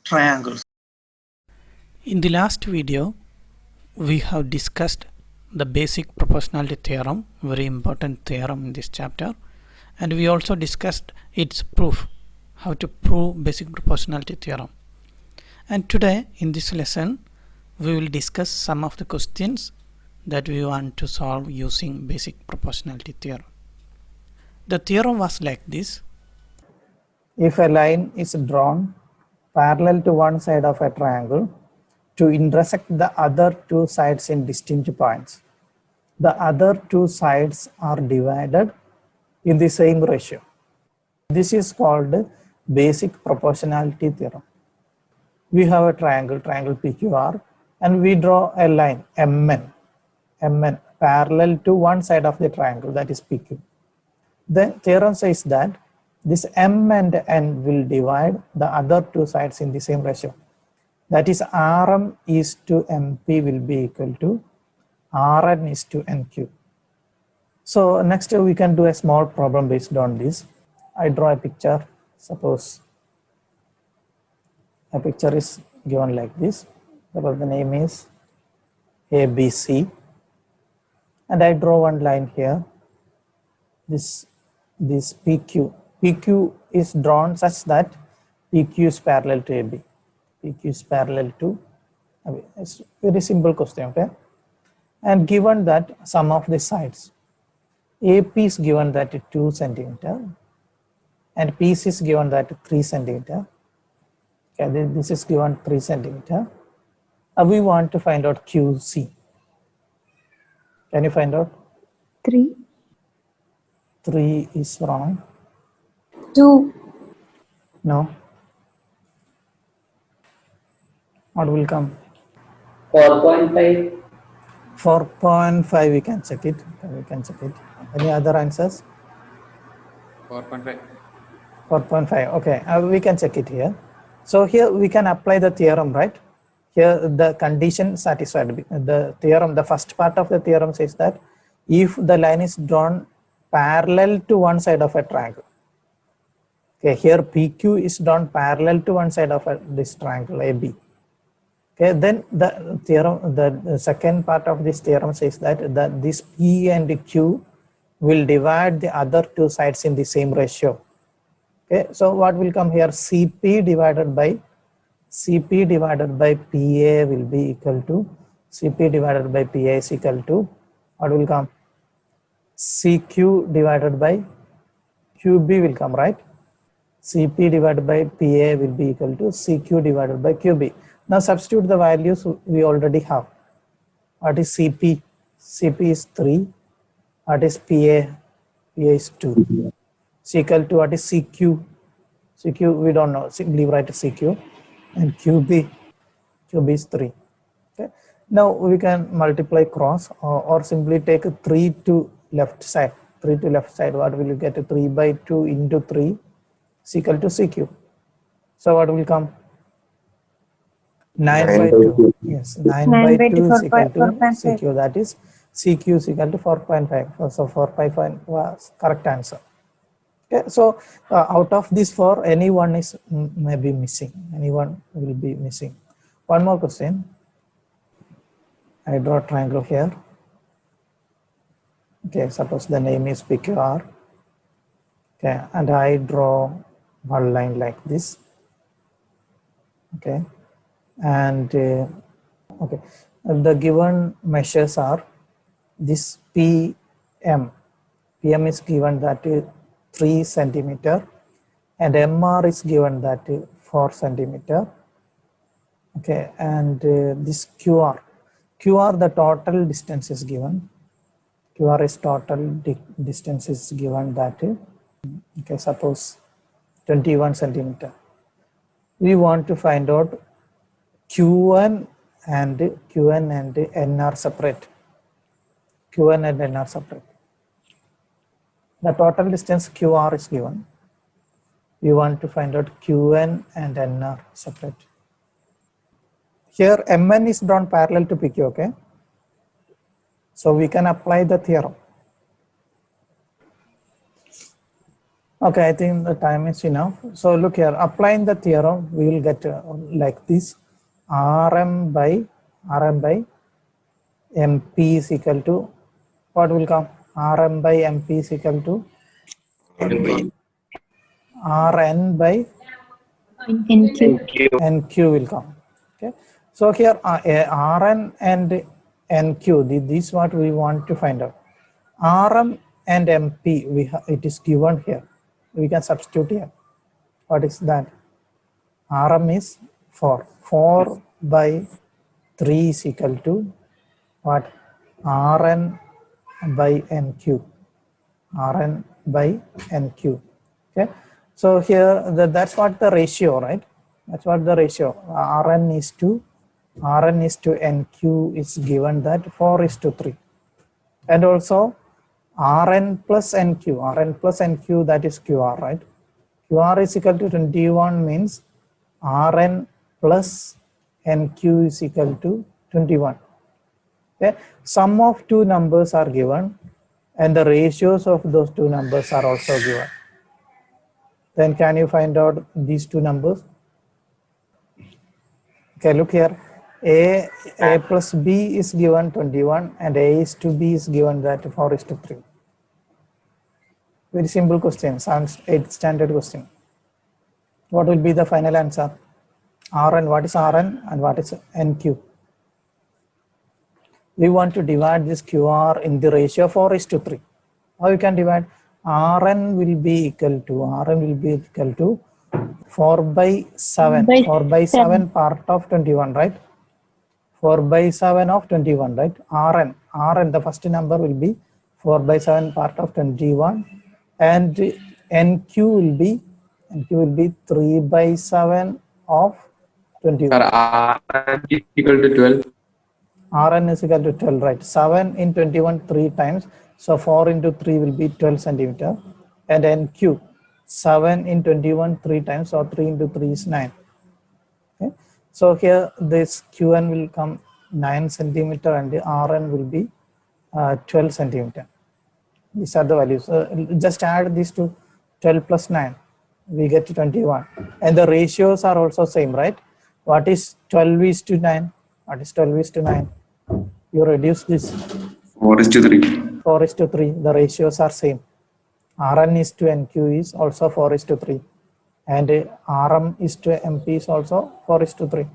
triangles. In the last video, we have discussed the basic proportionality theorem, very important theorem in this chapter, and we also discussed its proof, how to prove basic proportionality theorem. And today in this lesson, we will discuss some of the questions that we want to solve using basic proportionality theorem. The theorem was like this. If a line is drawn parallel to one side of a triangle to intersect the other two sides in distinct points, the other two sides are divided in the same ratio. This is called basic proportionality theorem. We have a triangle PQR, and we draw a line MN parallel to one side of the triangle, that is PQ. The theorem says that this M and N will divide the other two sides in the same ratio. That is, RM is to MP will be equal to Rn is to NQ. So next we can do a small problem based on this. I draw a picture. Suppose a picture is given like this. Suppose the name is ABC, and I draw one line here. This PQ. PQ is drawn such that PQ is parallel to AB. PQ is parallel to AB. It's a very simple question, okay? And given that sum of the sides, AP is given that 2 centimeter and PC is given that 3 centimeter. Okay, this is given 3 centimeter. We want to find out QC. Can you find out? 3. 3 is wrong. 2. No. What will come? 4.5. 4.5, we can check it. Any other answers? 4.5. 4.5, okay. We can check it here. So here we can apply the theorem, right? Here the condition satisfied. The theorem, the first part of the theorem says that if the line is drawn parallel to one side of a triangle. Okay, here PQ is drawn parallel to one side of this triangle AB. Okay, then the theorem, the second part of this theorem says that this P and Q will divide the other two sides in the same ratio. Okay, so what will come here? CP divided by PA will be equal to CP divided by PA is equal to what will come? CQ divided by QB will come, right? CP divided by PA will be equal to CQ divided by QB. Now substitute the values we already have. What is CP? CP is 3. What is PA? PA is 2. Is equal to what is CQ? CQ we don't know. Simply write CQ. And QB is 3. Okay. Now we can multiply cross or simply take 3 to left side. 3 to left side. What will you get? 3 by 2 into 3 is equal to CQ. So what will come? 9 by 2. Yes, 9 by 2 is equal to CQ. That is CQ is equal to 4.5. So 4.5 was correct answer. Okay, so out of these 4, anyone is maybe missing. Anyone will be missing. One more question. I draw a triangle here. Okay, suppose the name is PQR. Okay, and I draw one line like this. Okay, and okay, the given measures are this PM. PM is given that 3 centimeter and MR is given that 4 centimeter. Okay, and this QR, the total distance is given. QR is total distance is given that, okay, suppose 21 centimeter. We want to find out QN and N are separate. QN and N are separate. The total distance QR is given. We want to find out QN and N are separate. Here MN is drawn parallel to PQ, okay? So we can apply the theorem. Okay, I think the time is enough. So look here, applying the theorem, we will get like this. Rm by MP is equal to, what will come? Rm by MP is equal to Rn by NQ. NQ will come. Okay. So here Rn and NQ, this is what we want to find out. Rm and MP, it is given here. We can substitute here. What is that? Rm is 4. 4 by 3 is equal to what? Rn by NQ. Rn by NQ. Okay. So here that's what the ratio, right? That's what the ratio. Rn is to NQ is given that 4:3. And also Rn plus NQ, that is QR, right? QR is equal to 21 means Rn plus NQ is equal to 21. Okay. Sum of two numbers are given and the ratios of those two numbers are also given. Then can you find out these two numbers? Okay, look here. A plus B is given 21 and A is to B is given that 4:3. Very simple question, 8th standard question. What will be the final answer? Rn, what is Rn and what is NQ? We want to divide this QR in the ratio 4:3. How you can divide? Rn will be equal to 4 by 7. 4 by 7 part of 21, right? 4 by 7 of 21, right? Rn, the first number will be 4 by 7 part of 21, and NQ will be 3 by 7 of 21. Sir, R is equal to 12. Rn is equal to 12, right? 7 in 21 3 times. So 4 into 3 will be 12 centimeter. And NQ, 7 in 21 3 times. So 3 into 3 is 9. Okay. So here this Qn will come 9 centimeter and the Rn will be 12 centimeter. These are the values. Just add these to 12 plus 9. We get to 21. And the ratios are also same, right? What is 12:9? What is 12:9? You reduce this. 4:3. 4:3. The ratios are same. Rn is to NQ is also 4:3. And Rm is to MP is also 4:3.